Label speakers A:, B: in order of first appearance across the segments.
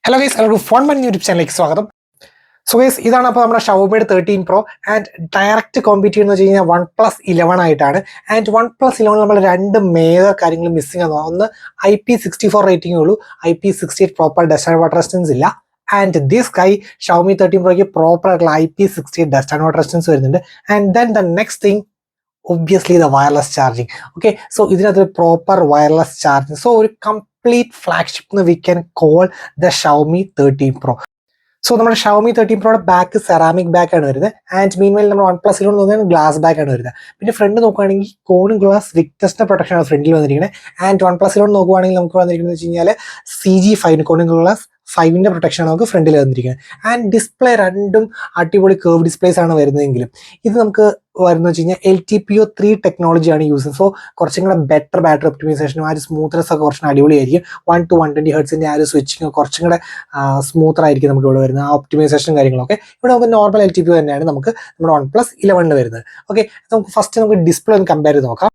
A: Hello guys, welcome to Phone Money YouTube channel. So guys, ഇതാണ് അപ്പോൾ നമ്മുടെ Xiaomi 13 Pro and direct compete ചെയ്യുന്നത് വെച്ച് കഴിഞ്ഞാൽ OnePlus 11 ആയിട്ടാണ്. ആൻഡ് OnePlus 11 നമ്മൾ രണ്ട് മേജർ കാര്യങ്ങൾ മിസ്സിംഗ് ആണ്. ഒന്ന് IP64 റേറ്റിംഗേ ഉള്ളൂ, IP68 proper dust and water resistance ഇല്ല. ആൻഡ് ദിസ് കൈ Xiaomi 13 Proയ്ക്ക് പ്രോപ്പർ ആയിട്ടുള്ള IP68 dust and water resistance വരുന്നുണ്ട്. And then the next thing obviously the wireless charging. Okay, so ഇതിനകത്ത് പ്രോപ്പർ വയർലെസ് ചാർജിങ്. സോ ഒരു complete flagship we can call the Xiaomi 13 Pro. So നമ്മുടെ Xiaomi 13 Proയുടെ ബാക്ക് സെറാമിക് ബാക്ക് ആണ് വരുന്നത്. ആൻഡ് മീൻവൈൽ നമ്മൾ OnePlus 11 നോക്കുകയാണെങ്കിൽ ഗ്ലാസ് ബാക്ക് ആണ് വരുന്നത്. പിന്നെ ഫ്രണ്ട് നോക്കുകയാണെങ്കിൽ കോണിംഗ് ഗ്ലാസ് വിക്ടസിന്റെ പ്രൊട്ടക്ഷൻ ആണ് ഫ്രണ്ടിൽ വന്നിരിക്കുന്നത്. ആൻഡ് OnePlus 11 നോക്കുകയാണെങ്കിൽ നമുക്ക് വന്നിരിക്കുന്നത് വെച്ച് കഴിഞ്ഞാൽ CG5 കോണിംഗ് ഗ്ലാസ് 5ന്റെ പ്രൊട്ടക്ഷൻ ആണ് നമുക്ക് ഫ്രണ്ടിൽ വന്നിരിക്കുന്നത്. ആൻഡ് ഡിസ്പ്ലേ രണ്ടും അടിപൊളി കേർവ് ഡിസ്പ്ലേസ് ആണ് വരുന്നതെങ്കിലും ഇത് നമുക്ക് വരുന്നത് വെച്ച് കഴിഞ്ഞാൽ LTPO3 ടെക്നോളജിയാണ് യൂസ് ചെയ്യുന്നത്. സോ കുറച്ചും കൂടെ ബെറ്റർ ബാറ്ററി ഒപ്റ്റിമൈസേഷനും ആ ഒരു സ്മൂത്ത്നെസ് ഒക്കെ കുറച്ചും അടിപൊളിയായിരിക്കും. 1 to 120 ഹെർട്സിന്റെ ആ ഒരു സ്വിച്ചിങ് കുറച്ചും കൂടെ സ്മൂത്തർ ആയിരിക്കും നമുക്ക് ഇവിടെ വരുന്നത്. ആ ഒപ്റ്റിമൈസേഷനും കാര്യങ്ങളൊക്കെ ഇവിടെ നമുക്ക് നോർമൽ LTPO തന്നെയാണ് നമുക്ക് നമ്മുടെ OnePlus 11 വരുന്നത്. ഓക്കെ, നമുക്ക് ഫസ്റ്റ് നമുക്ക് ഡിസ്പ്ലേ ഒന്ന് കമ്പയർ ചെയ്ത് നോക്കാം.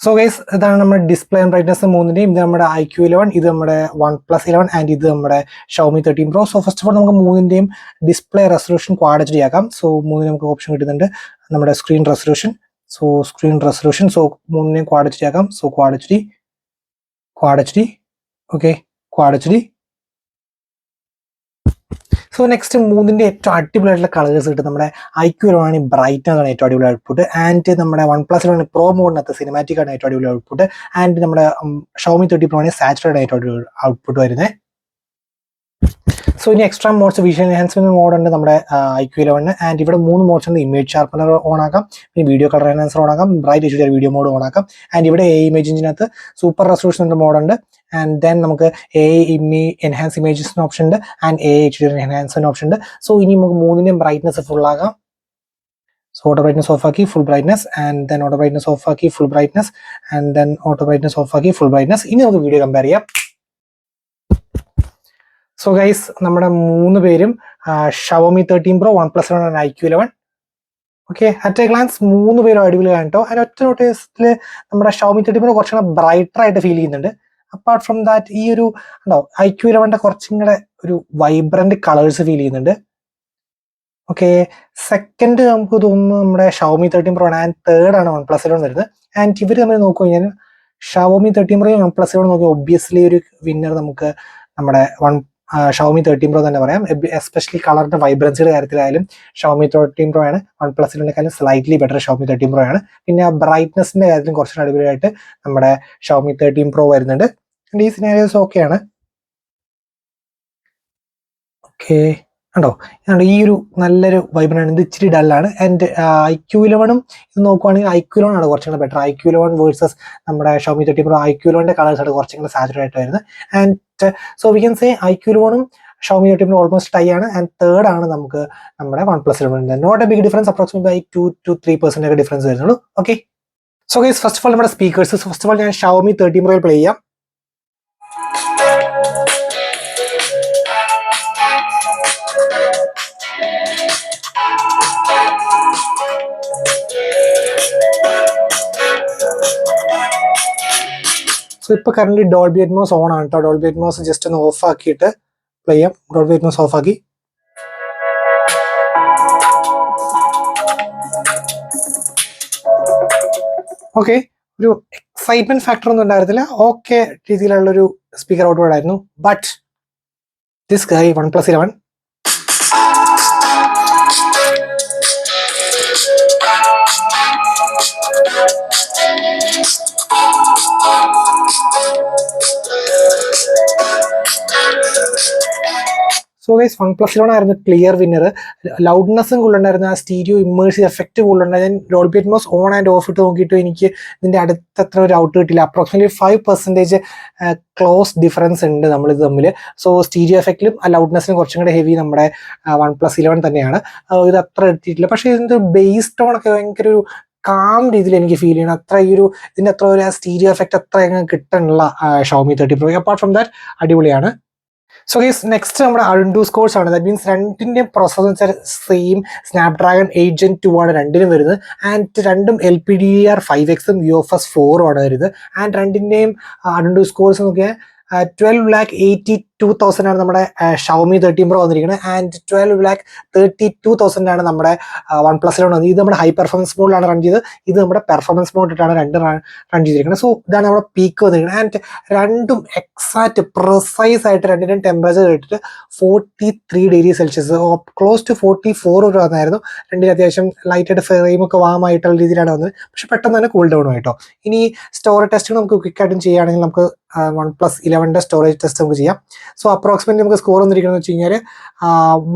A: സോ ഗൈസ്, ഇതാണ് നമ്മുടെ ഡിസ്പ്ലേ ആൻഡ് ബ്രൈറ്റ്നസ് മൂന്നിന്റെയും. ഇത് നമ്മുടെ iQ11, ഇത് നമ്മുടെ OnePlus 11 ആൻഡ് ഇത് നമ്മുടെ Xiaomi 13 Pro. So first of all നമുക്ക് മൂന്നിന്റെയും ഡിസ്പ്ലേ റെസൊല്യൂഷൻ Quad HD ആക്കാം. സോ മൂന്നിന് നമുക്ക് ഓപ്ഷൻ കിട്ടുന്നുണ്ട് നമ്മുടെ സ്ക്രീൻ റെസൊല്യൂഷൻ. സോ മൂന്നിനെയും Quad HD ആക്കാം. So Quad HD, okay, Quad HD. So next മൂന്നിന്റെ ഏറ്റവും അടിപൊളിയായിട്ടുള്ള കളേഴ്സ് കിട്ടും. നമ്മുടെ iQ11 ആണ് ബ്രൈറ്റ് ആണ് ഏറ്റവും അടിപൊളി ഔട്ട്പുട്ട്. ആൻഡ് നമ്മുടെ OnePlus 11 Pro മോഡിനകത്ത് സിനിമാറ്റിക് ആണ് ഏറ്റവും അടിപൊളി ഔട്ട്പുട്ട്. ആൻഡ് നമ്മുടെ Xiaomi 13 Pro ആണ് സാച്ചുറേറ്റഡ് ഏറ്റവും അടിപൊളി ഔട്ട്പുട്ട് വരുന്നത്. സോ ഇനി extra modes visual enhancement mode ഉണ്ട് നമ്മുടെ iQ11. ആൻഡ് ഇവിടെ 3 മോഡ്സ് ഉണ്ട്. ഇമേജ് ഷാർപ്പനർ ഓൺ ആക്കാം, പിന്നെ വീഡിയോ കളർ എൻഹാൻസർ ഓൺ ആക്കാം, bright HDR video mode on ആക്കാം. ആൻഡ് ഇവിടെ ഇമേജ് എഞ്ചിനകത്ത് സൂപ്പർ റെസൊല്യൂഷൻ മോഡ് ഉണ്ട്. ആൻഡ് ദെൻ നമുക്ക് എൻഹാൻസ് ഇമേജസിന് ഓപ്ഷൻ ഉണ്ട് ആൻഡ് HDR എൻഹാൻസ്മെന്റ് ഓപ്ഷൻ ഉണ്ട്. സോ ഇനി നമുക്ക് മൂന്നിന്റെയും ബ്രൈറ്റ്നസ് ഫുൾ ആകാം. സോ ഓട്ടോ ബ്രൈറ്റ്നസ് ഓഫ് ആക്കി full brightness, and then auto brightness off ആക്കി full brightness, and then auto brightness off ആക്കി ഫുൾ ബ്രൈറ്റ്നസ്. ഇനി നമുക്ക് വീഡിയോ കമ്പയർ ചെയ്യാം. സോ ഗൈസ്, നമ്മുടെ മൂന്ന് പേരും Xiaomi 13 Pro, OnePlus 11 and iQ11. Okay, at a glance മൂന്ന് പേരും അടിപൊളിയാണ് കേട്ടോ. അതിന് ഒറ്റ നോട്ടീസിൽ നമ്മുടെ Xiaomi 13 Pro കുറച്ചുകൂടെ ബ്രൈറ്റർ ആയിട്ട് ഫീൽ ചെയ്യുന്നുണ്ട്. അപ്പാർട്ട് ഫ്രം ദാറ്റ് ഈ ഒരു iQ11 കുറച്ചും കൂടെ ഒരു വൈബ്രന്റ് കളേഴ്സ് ഫീൽ ചെയ്യുന്നുണ്ട്. ഓക്കെ, സെക്കൻഡ് നമുക്ക് തോന്നുന്നു നമ്മുടെ Xiaomi 13 Pro ആണ്. ആൻഡ് തേർഡ് ആണ് OnePlus 11 വരുന്നത്. ആൻഡ് ഇവർ നമ്മൾ നോക്കുക കഴിഞ്ഞാൽ Xiaomi 13 Pro OnePlus 11 നോക്കി ഒബ്വിയസ്ലി ഒരു വിന്നർ നമുക്ക് നമ്മുടെ Xiaomi 13 Pro തന്നെ പറയാം. എസ്പെഷ്യലി കളറിന്റെ വൈബ്രൻസിയുടെ കാര്യത്തിലായാലും Xiaomi 13 Pro ആണ്. OnePlus 11 slightly better Xiaomi 13 Pro ആണ്. പിന്നെ ബ്രൈറ്റ്നസിന്റെ കാര്യത്തിലും കുറച്ചുകൂടി അടിപൊളിയായിട്ട് നമ്മുടെ Xiaomi 13 Pro വരുന്നുണ്ട്. ഈ സിനാരിയോസ് ഓക്കെയാണ്. ഓക്കെ, ഉണ്ടോ ഈ ഒരു നല്ലൊരു വൈബ്രന്റ്. ഇത് ഇച്ചിരി ഡല്ലാണ്. ആൻഡ് iQ11 ഇത് നോക്കുവാണെങ്കിൽ iQ11 ആണ് കുറച്ചും കൂടെ ബെറ്റർ. iQ11 വേഴ്സസ് നമ്മുടെ Xiaomi 13 Pro, iQ11 കളേഴ്സ് ആണ് കുറച്ചും കൂടെ സാച്ചുറേറ്റ് ആയിട്ട് വരുന്നത്. And so we can say iQ11 Xiaomi 13 Pro almost tie ആണ്. ആൻഡ് തേർഡ് ആണ് നമുക്ക് നമ്മുടെ OnePlus 11. Not a big difference, approximately 2-3% ഒക്കെ ഡിഫറൻസ് വരുന്നുള്ളൂ. Okay, so guys, first of all നമ്മുടെ സ്പീക്കേഴ്സ്. ഫസ്റ്റ് ഓഫ് ഓൾ ഞാൻ Xiaomi 13 Pro പ്ലേ ചെയ്യാം. So ഇപ്പൊ കറന്റ് ഡോൾബി അറ്റ്മോസ് ഓൺ ആണ് കേട്ടോ. ഡോൾബി അറ്റ്മോസ് ജസ്റ്റ് ഒന്ന് ഓഫ് ആക്കിയിട്ട് പ്ലേ ചെയ്യാം. ഡോൾബി അറ്റ്മോസ് ഓഫ് ആക്കി. ഓക്കെ, ഒരു എക്സൈറ്റ്മെന്റ് ഫാക്ടർ ഒന്നും ഉണ്ടായിരുന്നില്ല. ഓക്കെ രീതിയിലുള്ളൊരു സ്പീക്കർ ഔട്ട്പുട്ട് ആയിരുന്നു. But this guy OnePlus 11 so guys, OnePlus 11 ആയിരുന്നു ക്ലിയർ വിന്നർ. ലൗഡ്നെസ്സും കൂടുതലുണ്ടായിരുന്നു, ആ സ്റ്റീരിയോ ഇമ്മേഴ്സീവ് എഫക്റ്റ് കൂടുതലുണ്ടായിരുന്നു. ഞാൻ Dolby Atmos on and off ഇട്ട് നോക്കിയിട്ട് എനിക്ക് ഇതിന്റെ അടുത്തത്ര ഒരു ഔട്ട് കിട്ടില്ല. അപ്രോക്സിമേറ്റ്ലി 5% ക്ലോസ് ഡിഫറൻസ് ഉണ്ട് നമ്മളിത് തമ്മിൽ. സോ സ്റ്റീരിയോ എഫക്റ്റിലും ആ ലൗഡ്നെസ്സിനും കുറച്ചും കൂടെ ഹെവി നമ്മുടെ OnePlus 11 തന്നെയാണ്. ഇത് അത്ര എത്തിയിട്ടില്ല. പക്ഷേ ഇതിന്റെ ബേസ് ടോൺ ഒക്കെ ഭയങ്കര ഒരു കാം രീതിയിൽ എനിക്ക് ഫീൽ ചെയ്യണം. അത്ര ഈ ഒരു ഇതിന്റെ അത്ര ഒരു സ്റ്റീരിയോ എഫക്റ്റ് അത്ര കിട്ടാനുള്ള Xiaomi 13 Pro. Apart from that അടിപൊളിയാണ്. സോ ഗൈസ്, നെക്സ്റ്റ് നമ്മുടെ Antutu സ്കോർസ് ആണ്. ദാറ്റ് മീൻസ് രണ്ടിന്റെയും പ്രോസസർ സെയിം Snapdragon 8 Gen 2 ആണ് രണ്ടിനും വരുന്നത്. ആൻഡ് രണ്ടും LPDDR5X UFS 4 ആണ് വരുന്നത്. ആൻഡ് രണ്ടിന്റെയും Antutu സ്കോർസ് നോക്കിയാൽ 12,80,000 32,000 ആണ് നമ്മുടെ ഷവോമി 13 Pro വന്നിരിക്കുന്നത്. ആൻഡ് 12,32,000 ആണ് നമ്മുടെ വൺ പ്ലസിലാണ് വന്നത്. ഇത് നമ്മുടെ ഹൈ പെർഫോമൻസ് മോഡിലാണ് റൺ ചെയ്തത്. ഇത് നമ്മുടെ പെർഫോമൻസ് മോഡിലാണ് റൺ ചെയ്തിരിക്കുന്നത്. സോ ഇതാണ് നമ്മുടെ പീക്ക് വന്നിരിക്കുന്നത്. ആൻഡ് രണ്ടും എക്സാക്ട് പ്രിസൈസ് ആയിട്ട് രണ്ടിനും ടെമ്പറേച്ചർ ഇട്ടിട്ട് 43°C, ക്ലോസ് ടു 44 വരെ വന്നായിരുന്നു. രണ്ടിന് അത്യാവശ്യം ലൈറ്റായിട്ട് ഫ്രെയിമൊക്കെ വാമായിട്ടുള്ള രീതിയിലാണ് വന്നത്. പക്ഷെ പെട്ടെന്ന് തന്നെ കൂൾ ഡൗൺ ആയിട്ടോ. ഇനി സ്റ്റോറേജ് ടെസ്റ്റ് നമുക്ക് ക്വിക്കായിട്ടും ചെയ്യുകയാണെങ്കിൽ നമുക്ക് OnePlus 11 സ്റ്റോറേജ് ടെസ്റ്റ് നമുക്ക് ചെയ്യാം. സോ അപ്രോക്സിമേറ്റ്ലി നമുക്ക് സ്കോർ വന്നിരിക്കുന്നത് വെച്ച് കഴിഞ്ഞാൽ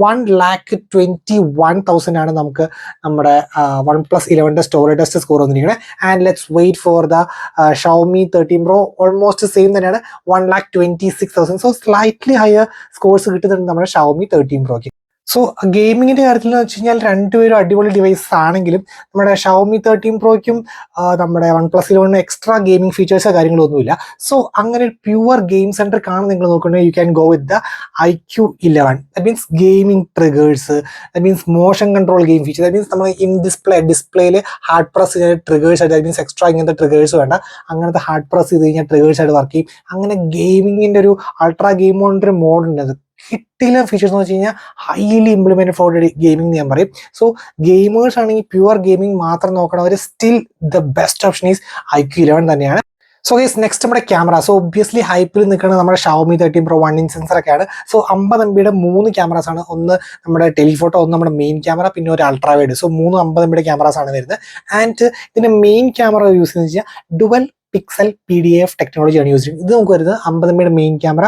A: 1,21,000 ആണ് നമുക്ക് നമ്മുടെ OnePlus 11 സ്റ്റോറേജ് ടെസ്റ്റ് സ്കോർ വന്നിരിക്കുന്നത്. And let's wait for the Xiaomi 13 Pro. Almost same തന്നെയാണ്, 1,26,000. സോ സ്ലൈറ്റ്ലി ഹയർ സ്കോർസ് കിട്ടുന്നുണ്ട് നമ്മുടെ ഷവോമി 13 Proക്ക്. സോ ഗെയിമിങ്ങിന്റെ കാര്യത്തിൽ എന്ന് വെച്ച് കഴിഞ്ഞാൽ രണ്ടുപേരും അടിപൊളി ഡിവൈസസ് ആണെങ്കിലും നമ്മുടെ ഷവോമി 13 Proയ്ക്കും നമ്മുടെ OnePlus 11 എക്സ്ട്രാ ഗെയിമിംഗ് ഫീച്ചേഴ്സോ കാര്യങ്ങളൊന്നുമില്ല. സോ അങ്ങനെ ഒരു പ്യുവർ ഗെയിം സെന്റർ കാണാൻ നിങ്ങൾ നോക്കുകയാണെങ്കിൽ you can go with the iQOO11. That means gaming triggers, that means motion control game feature, that means നമ്മൾ ഇൻ ഡിസ്പ്ലേയിൽ ഹാർഡ് പ്രസ് ട്രിഗേഴ്സ് ആയിട്ട്, ദാറ്റ് മീൻസ് എക്സ്ട്രാ ഇങ്ങനത്തെ triggers വേണ്ട, അങ്ങനത്തെ ഹാർഡ് പ്രസ് ചെയ്ത് കഴിഞ്ഞാൽ ട്രിഗേഴ്സ് ആയിട്ട് വർക്ക് ചെയ്യും. അങ്ങനെ ഗെയിമിങ്ങിന്റെ ഒരു അൾട്രാ ഗെയിം മോണിന്റെ ഒരു മോഡുണ്ട്. അത് കിട്ടില്ല ഫീച്ചേഴ്സ് എന്ന് വെച്ച് കഴിഞ്ഞാൽ ഹൈലി ഇംപ്ലിമെന്റഡ് ഫോർ ഗെയിമിംഗ് ഞാൻ പറയും. സോ ഗെയിമേഴ്സ് ആണെങ്കിൽ പ്യുവർ ഗെയിമിംഗ് മാത്രം നോക്കണവർ still the best option is iQOO11 തന്നെയാണ്. സോ ഗൈസ് നെക്സ്റ്റ് നമ്മുടെ ക്യാമറ. സോ ഒബ്വിയസ്ലി ഹൈപ്പിൽ നിൽക്കുന്നത് നമ്മുടെ ഷവോമി 13 Pro 1-inch സെൻസറൊക്കെയാണ്. സോ 50 MB 3 ക്യാമറാസ് ആണ്. ഒന്ന് നമ്മുടെ ടെലിഫോട്ടോ, ഒന്ന് നമ്മുടെ മെയിൻ ക്യാമറ, പിന്നെ ഒരു ultra wide. So 3 50 MB cameras ആണ് വരുന്നത്. ആൻഡ് ഇതിന്റെ മെയിൻ ക്യാമറ യൂസ് ചെയ്യുന്നത് വെച്ചാൽ ഡുവൽ പിക്സൽ PDAF ടെക്നോളജിയാണ് യൂസ് ചെയ്യുന്നത്. ഇത് നമുക്ക് വരുന്നത് 50 MB main camera,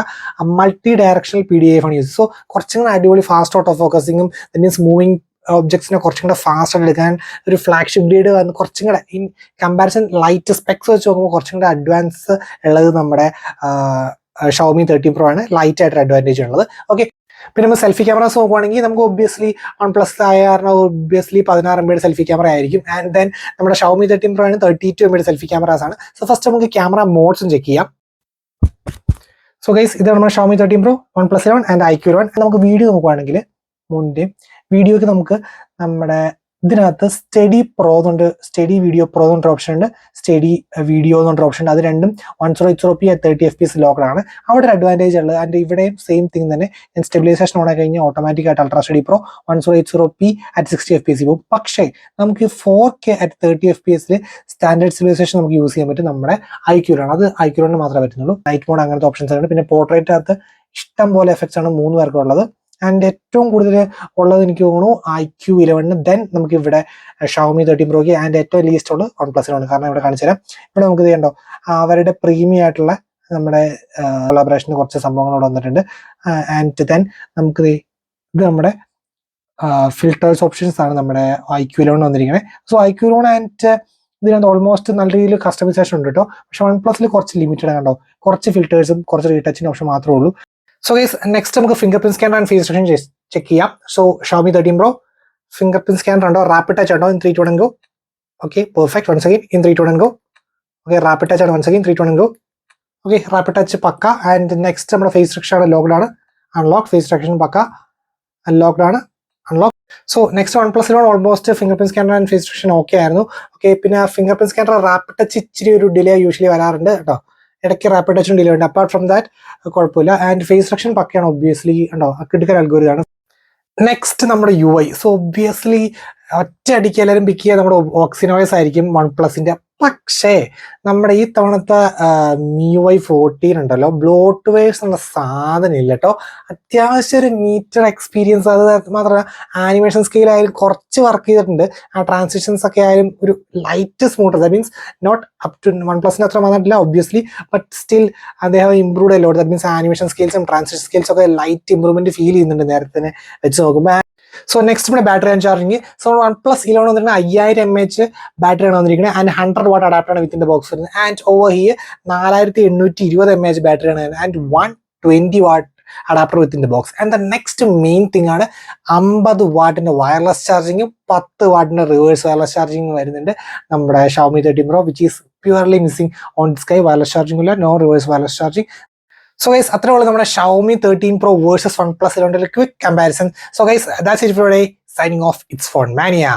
A: multi directional PDAF ആണ് യൂസ്. സോ കുറച്ചും കൂടെ അടിപൊളി ഫാസ്റ്റ് ഓട്ടോ ഫോക്കസിങ്ങും, ദാറ്റ് മീൻസ് മൂവിങ് ഒബ്ജക്ട്സിനെ കുറച്ചും കൂടെ ഫാസ്റ്റ് ആയിട്ട് എടുക്കാൻ ഒരു ഫ്ലാഗ്ഷിപ്പ് ഗ്രേഡ് വന്ന് കുറച്ചും കൂടെ ഇൻ കമ്പാരിസൺ ലൈറ്റ് സ്പെക്സ് വെച്ച് നോക്കുമ്പോൾ കുറച്ചും കൂടെ അഡ്വാൻസ് ഉള്ളത് നമ്മുടെ ഷവോമി 13 Pro ആണ്. ലൈറ്റ് ആയിട്ടൊരു അഡ്വാൻറ്റേജ് ഉള്ളത്. ഓക്കെ, പിന്നെ നമ്മൾ സെൽഫി ക്യാമറാസ് നോക്കുവാണെങ്കിൽ നമുക്ക് ഒബ്വിയസ്ലി OnePlus ആയ കാരണം ഒബ്വിയസ്ലി 16 MB സെൽഫി ക്യാമറ ആയിരിക്കും. ആൻഡ് ദെൻ നമ്മുടെ ഷവോമി 13 Pro ആണ് 32 MB സെൽഫി ക്യാമറാസ് ആണ്. സോ ഫസ്റ്റ് നമുക്ക് ക്യാമറ മോഡ്സും ചെക്ക് ചെയ്യാം. സോ ഗൈസ് ഇതാണ് നമ്മുടെ Xiaomi 13 Pro, OnePlus 11 and iQOO11. നമുക്ക് വീഡിയോ നോക്കുവാണെങ്കിൽ വീഡിയോക്ക് നമുക്ക് നമ്മുടെ ഇതിനകത്ത് സ്റ്റഡി വീഡിയോ പ്രോ എന്നൊരു ഓപ്ഷൻ ഉണ്ട്, സ്റ്റഡി വീഡിയോ എന്നൊരു ഓപ്ഷൻ ഉണ്ട്. അത് രണ്ടും 1080p at 30 FPS ലോക്കഡാണ്. അവിടെ ഒരു അഡ്വാൻറ്റേജ് ഉള്ളത്. ആൻഡ് ഇവിടെയും സെയിം തിങ് തന്നെ. സ്റ്റെബിലൈസേഷൻ ഓൺ ആയി കഴിഞ്ഞാൽ ഓട്ടോമാറ്റിക് ആയിട്ട് ultra study pro 1080p at 60 FPS പോകും. പക്ഷേ നമുക്ക് 4K at 30 FPS standard stabilisation നമുക്ക് യൂസ് ചെയ്യാൻ പറ്റും നമ്മുടെ iQOO ആണ്. അത് iQOO മാത്രമേ പറ്റുന്നുള്ളൂ. നൈറ്റ് മോഡ് അങ്ങനത്തെ ഓപ്ഷൻസ് ഉണ്ട്. പിന്നെ പോർട്രേറ്റ് അകത്ത് ഇഷ്ടം പോലെ എഫക്ട്സ് ആണ് 3 പേർക്കും ഉള്ളത്. ആൻഡ് ഏറ്റവും കൂടുതൽ ഉള്ളത് എനിക്ക് തോന്നുന്നു iQOO11, ദെൻ നമുക്ക് ഇവിടെ ഷവോമി 13 Proക്ക്, ആൻഡ് ഏറ്റവും ലീസ്റ്റ് ഉള്ളത് OnePlus 11. കാരണം ഇവിടെ കാണിച്ചു തരാം. ഇവിടെ നമുക്ക് ചെയ്യണ്ടോ അവരുടെ പ്രീമിയം ആയിട്ടുള്ള നമ്മുടെ കൊളാബറേഷന് കുറച്ച് സംഭവങ്ങൾ വന്നിട്ടുണ്ട്. ആൻഡ് ദെൻ നമുക്ക് ഇത് നമ്മുടെ ഫിൽറ്റേഴ്സ് ഓപ്ഷൻസ് ആണ് നമ്മുടെ iQOO11 വന്നിരിക്കുന്നത്. സോ iQOO11 ആൻഡ് ഇതിനകത്ത് ഓൾമോസ്റ്റ് നല്ല രീതിയിൽ കസ്റ്റമൈസേഷൻ ഉണ്ട് കേട്ടോ. പക്ഷെ OnePlusൽ കുറച്ച് ലിമിറ്റഡ് കണ്ടോ, കുറച്ച് ഫിൽറ്റേഴ്സും കുറച്ച് റീടച്ചിങ് ഓപ്ഷൻ മാത്രമേ ഉള്ളൂ. സോ ഗൈസ് നെക്സ്റ്റ് നമുക്ക് finger print scanner and face recognition check ചെയ്യാം. So Xiaomi 13 Pro finger print scanner ഉണ്ടോ, റാപ്പിഡ് ടച്ച് ഉണ്ടോ, in 3 2 1 go. Okay, perfect. Once again in 3 2 1 go. Okay, rapid touch ആണ്. Once again 3 2 1 go. Okay, rapid touch പക്ക. And next നമ്മുടെ face recognition ആണ്, locked ആണ്. Unlock, face recognition പക്ക, unlocked ആണ്, unlock. So next OnePlus 11 almost finger print scanner and face recognition okay ആയിരുന്നു. Okay, പിന്നെ finger print scanner rapid touch ഇച്ചിരി ഒരു ഡിലേ യൂഷ്വലി വരാറുണ്ട് കേട്ടോ. ഇടയ്ക്ക് റാപ്പിഡ് ടച്ചും ഡിലേ ഉണ്ട്. അപ്പാർട്ട് ഫ്രം ദാറ്റ് കുഴപ്പമില്ല. ആൻഡ് ഫേസ് റെക്കഗ്നിഷൻ പക്കയാണ് ഒബ്വിയസ്ലി ഉണ്ടോ, കിടുക്കൻ അൽഗോരിതമാണ്. നെക്സ്റ്റ് നമ്മുടെ UI. സോ ഒബ്വിയസ്ലി ഒറ്റ അടിക്ക് എല്ലാവരും പിക്ക് ചെയ്യുക നമ്മുടെ ഓക്സിനോയിസ് ആയിരിക്കും OnePlusന്റെ. പക്ഷേ നമ്മുടെ ഈ തവണത്തെ MIUI 14 ഉണ്ടല്ലോ, ബ്ലോട്ട്വെയർസ് എന്നുള്ള സാധനം ഇല്ല കേട്ടോ. അത്യാവശ്യം ഒരു മീറ്റർ എക്സ്പീരിയൻസ്. അത് മാത്രമല്ല ആനിമേഷൻ സ്കെയിലായാലും കുറച്ച് വർക്ക് ചെയ്തിട്ടുണ്ട്. ആ ട്രാൻസിഷൻസ് ഒക്കെ ആയാലും ഒരു light smooth. That means not up to OnePlusന്റെ അത്ര വന്നിട്ടില്ല ഒബ്വിയസ്ലി, ബട്ട് സ്റ്റിൽ അദ്ദേഹം ഇംപ്രൂവ്ഡ് അല്ലോ. ദാറ്റ് മീൻസ് ആനിമേഷൻ സ്കെയിൽസും ട്രാൻസിഷൻ സ്കെയിൽസും ഒക്കെ ലൈറ്റ് ഇംപ്രൂവ്മെന്റ് ഫീൽ ചെയ്യുന്നുണ്ട് നേരത്തെ തന്നെ വെച്ച് നോക്കുമ്പോൾ. സോ നെക്സ്റ്റ് നമ്മുടെ battery and charging. So OnePlus 11 വന്നിട്ട് 5000 mAh ബാറ്ററിയാണ് വന്നിരിക്കുന്നത്. ആൻഡ് 100 watt അഡാപ്റ്ററാണ് വിത്തിൻ്റെ ബോക്സ് വരുന്നത്. ആൻഡ് ഓവർ ഹിയർ 4820 mAh ബാറ്ററിയാണ് വരുന്നത്. ആൻഡ് 120 watt അഡാപ്റ്റർ വിത്തിൻ്റെ box. And the next main thing ആണ് 50 വാട്ടിന്റെ വയർലെസ് ചാർജിങ്ങും 10 വാട്ടിന്റെ റിവേഴ്സ് വയർലെസ് ചാർജിങ് വരുന്നുണ്ട് നമ്മുടെ Xiaomi 13 Pro, which is purely missing on സ്കൈ. വയർലെസ് ചാർജിംഗ് ഇല്ല, no reverse wireless charging. So guys, അത്രേ ഉള്ളൂ നമ്മുടെ Xiaomi 13 Pro versus OnePlus 11 quick comparison. So guys, that's it for today. Signing off, it's Phone Mania.